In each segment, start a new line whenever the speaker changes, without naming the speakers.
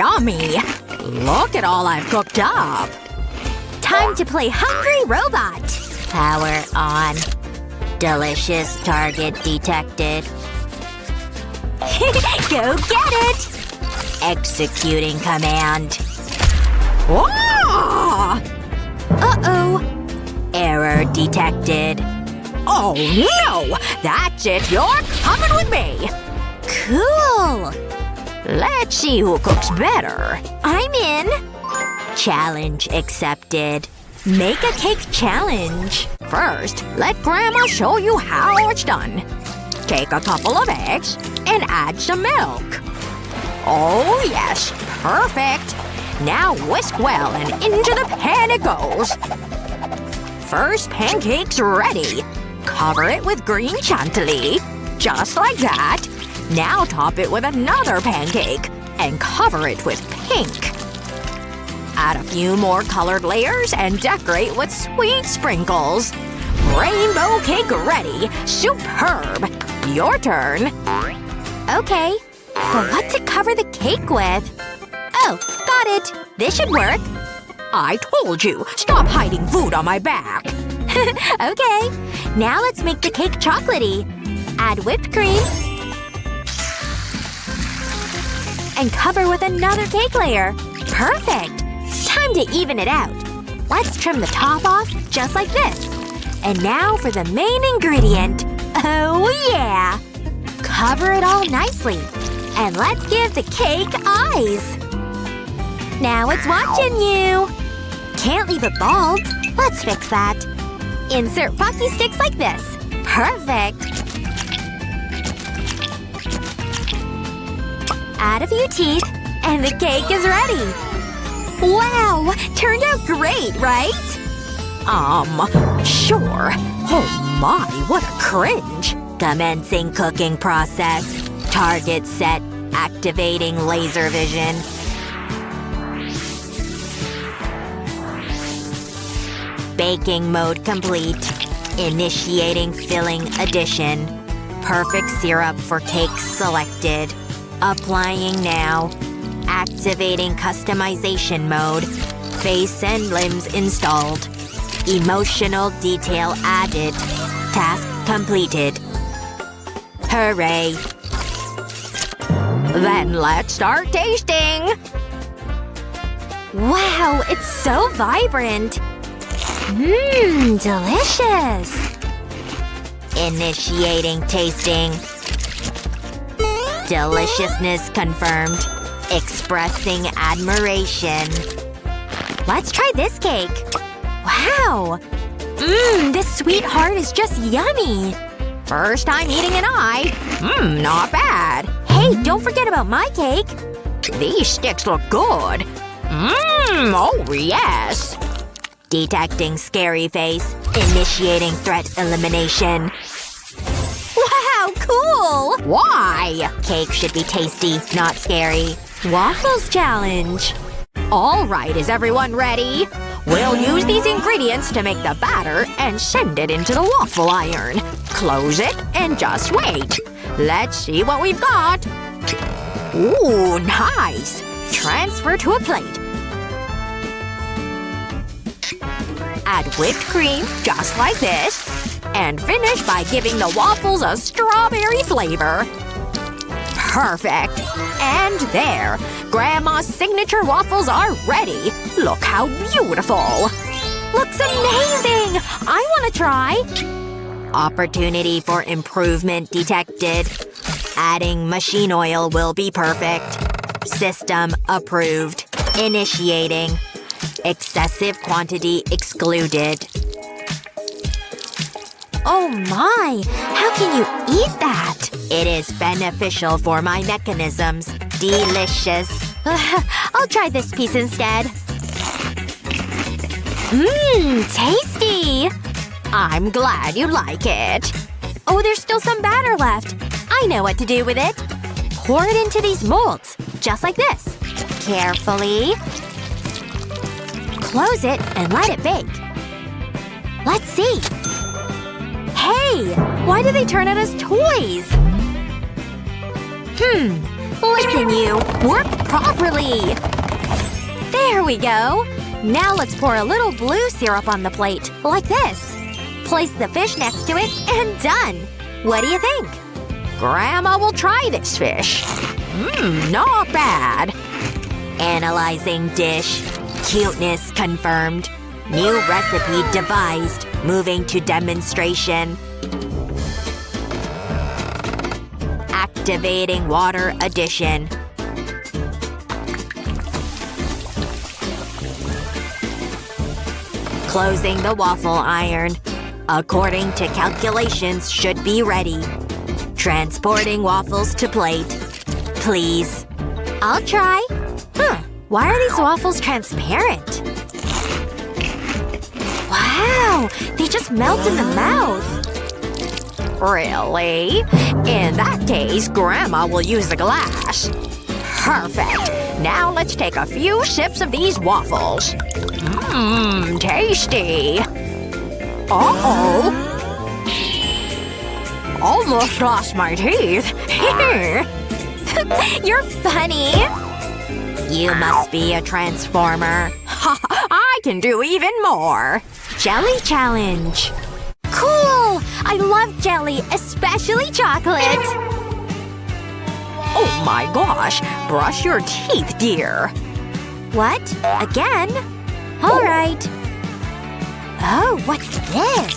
Yummy! Look at all I've cooked up!
Time to play Hungry Robot! Power on. Delicious target detected. Go get it! Executing command.
Ah!
Uh-oh. Error detected.
Oh no! That's it! You're coming with me!
Cool!
Let's see who cooks better.
I'm in! Challenge accepted. Make a cake challenge.
First, let Grandma show you how it's done. Take a couple of eggs and add some milk. Oh yes, perfect! Now whisk well and into the pan it goes. First pancake's ready. Cover it with green chantilly. Just like that. Now top it with another pancake. And cover it with pink. Add a few more colored layers and decorate with sweet sprinkles. Rainbow cake ready! Superb! Your turn.
Okay. But what to cover the cake with? Oh, got it! This should work.
I told you! Stop hiding food on my back!
Okay. Now let's make the cake chocolatey. Add whipped cream. And cover with another cake layer. Perfect! Time to even it out. Let's trim the top off, just like this. And now for the main ingredient. Oh yeah! Cover it all nicely. And let's give the cake eyes. Now it's watching you! Can't leave it bald. Let's fix that. Insert pocky sticks like this. Perfect! Add a few teeth, and the cake is ready! Wow! Turned out great, right?
Sure. Oh my, what a cringe.
Commencing cooking process. Target set. Activating laser vision. Baking mode complete. Initiating filling addition. Perfect syrup for cakes selected. Applying now. Activating customization mode. Face and limbs installed. Emotional detail added. Task completed. Hooray!
Then let's start tasting!
Wow, it's so vibrant! Mmm, delicious! Initiating tasting. Deliciousness confirmed. Expressing admiration. Let's try this cake. Wow! Mmm, this sweet heart is just yummy!
First time eating an eye. Not bad.
Hey, don't forget about my cake!
These sticks look good. Oh yes.
Detecting scary face. Initiating threat elimination. Wow, cool!
Why?
Cake should be tasty, not scary. Waffles challenge.
Alright, is everyone ready? We'll use these ingredients to make the batter and send it into the waffle iron. Close it and just wait. Let's see what we've got. Ooh, nice! Transfer to a plate. Add whipped cream, just like this. And finish by giving the waffles a strawberry flavor. Perfect! And there! Grandma's signature waffles are ready! Look how beautiful!
Looks amazing! I wanna try!
Opportunity for improvement detected. Adding machine oil will be perfect. System approved. Initiating. Excessive quantity excluded.
Oh my! How can you eat that?
It is beneficial for my mechanisms. Delicious.
I'll try this piece instead. Mmm, tasty!
I'm glad you like it.
Oh, there's still some batter left. I know what to do with it. Pour it into these molds. Just like this. Carefully. Close it and let it bake. Let's see. Hey! Why do they turn out as toys? Listen, you. Work properly. There we go. Now let's pour a little blue syrup on the plate, like this. Place the fish next to it, and done. What do you think?
Grandma will try this fish. Not bad.
Analyzing dish. Cuteness confirmed. New recipe devised. Moving to demonstration. Activating water addition. Closing the waffle iron. According to calculations, should be ready. Transporting waffles to plate. Please. I'll try. Why are these waffles transparent? Wow! They just melt in the mouth.
Really? In that case, Grandma will use the glass. Perfect. Now let's take a few sips of these waffles. Tasty. Uh-oh. Almost lost my teeth.
You're funny. You must be a transformer.
I can do even more.
Jelly challenge. Cool! I love jelly, especially chocolate.
Oh my gosh. Brush your teeth, dear.
What? Again? Alright. Oh, what's this?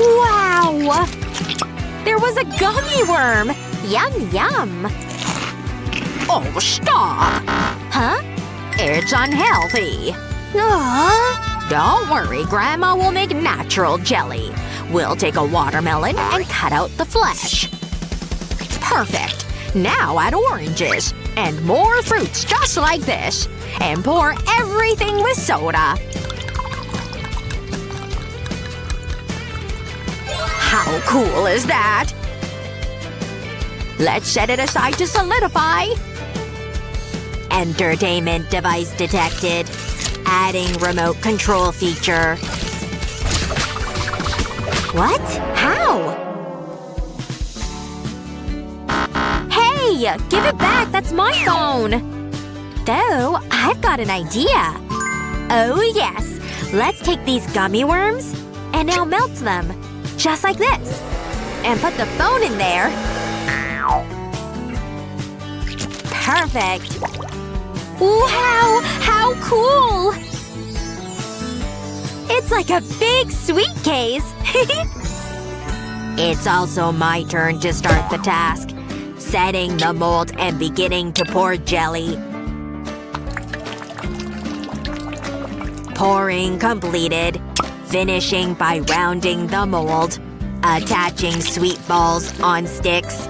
Wow! There was a gummy worm! Yum yum!
Oh, stop!
Huh?
It's unhealthy.
Aww.
Don't worry, Grandma will make natural jelly. We'll take a watermelon and cut out the flesh. Perfect. Now add oranges. And more fruits just like this. And pour everything with soda. How cool is that? Let's set it aside to solidify.
Entertainment device detected. Adding remote control feature. What? How? Hey! Give it back! That's my phone! Though, I've got an idea. Oh yes! Let's take these gummy worms and now melt them. Just like this. And put the phone in there. Perfect! Wow! How cool! It's like a big sweet case! It's also my turn to start the task. Setting the mold and beginning to pour jelly. Pouring completed. Finishing by rounding the mold. Attaching sweet balls on sticks.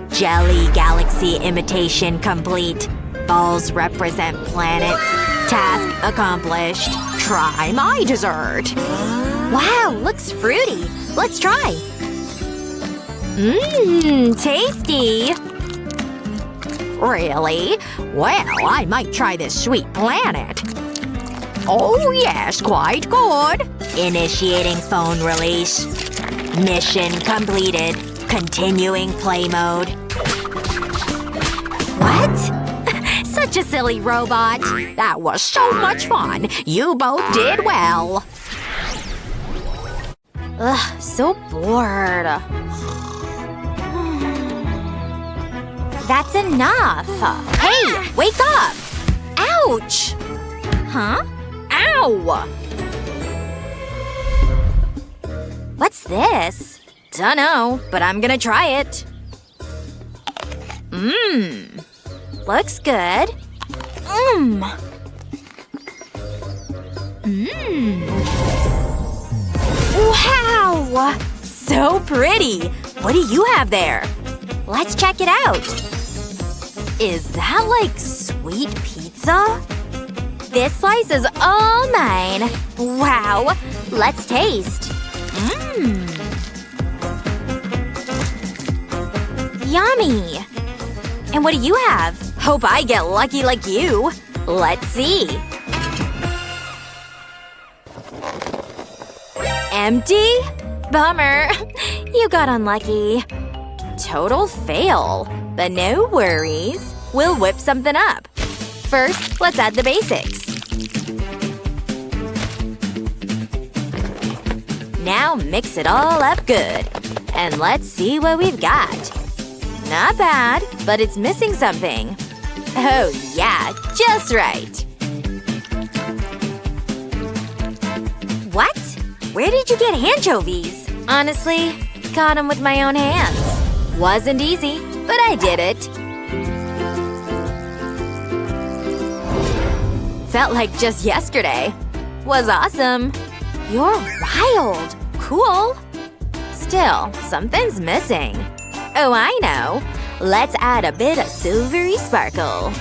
Jelly galaxy imitation complete. Balls represent planets. Task accomplished. Try my dessert. Wow, looks fruity. Let's try. Tasty.
Really? Well, I might try this sweet planet. Oh yes, quite good.
Initiating phone release. Mission completed. Continuing play mode. What? Such a silly robot.
That was so much fun. You both did well.
Ugh, so bored. That's enough. Hey, wake up! Ouch! Huh? Ow! What's this? Dunno, but I'm gonna try it. Looks good. Wow! So pretty! What do you have there? Let's check it out. Is that like sweet pizza? This slice is all mine. Wow! Let's taste. Yummy! And what do you have? Hope I get lucky like you. Let's see. Empty? Bummer. You got unlucky. Total fail. But no worries. we'll whip something up. First, let's add the basics. Now mix it all up good. And let's see what we've got. Not bad, but it's missing something. Oh yeah, just right. What? Where did you get anchovies? Honestly, got them with my own hands. Wasn't easy, but I did it. Felt like just yesterday. Was awesome. You're wild. Cool. Still, something's missing. Oh, I know. Let's add a bit of silvery sparkle.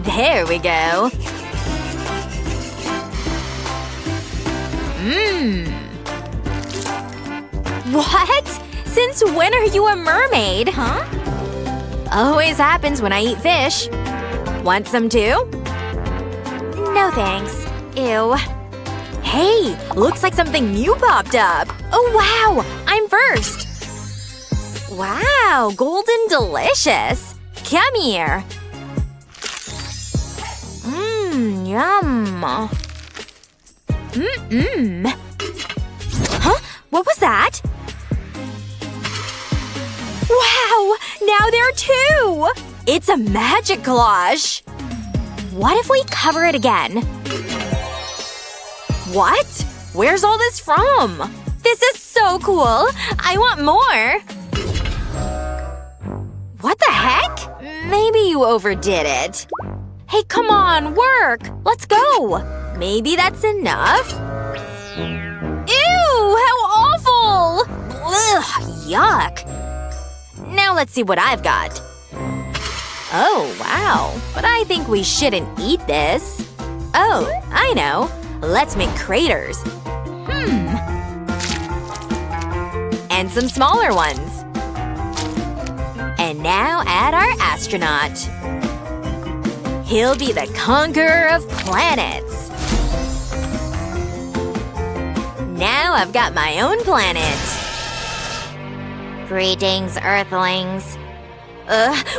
There we go. What? Since when are you a mermaid? Huh? Always happens when I eat fish. Want some too? No thanks. Ew. Hey, looks like something new popped up. Oh wow, I'm first. Wow, golden delicious. Come here. Yum. Huh? What was that? Wow! Now there are two! It's a magic collage! What if we cover it again? What? Where's all this from? This is so cool! I want more! What the heck? Maybe you overdid it. Hey, come on, work! Let's go! Maybe that's enough? Ew! How awful! Ugh, yuck. Now let's see what I've got. Oh, wow. But I think we shouldn't eat this. Oh, I know. Let's make craters. And some smaller ones. And now add our astronaut. He'll be the conqueror of planets. Now I've got my own planet. Greetings, Earthlings.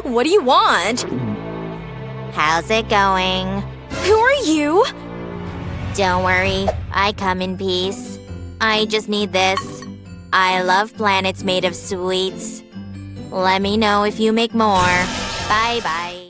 What do you want? How's it going? Who are you? Don't worry, I come in peace. I just need this. I love planets made of sweets. Let me know if you make more. Bye-bye.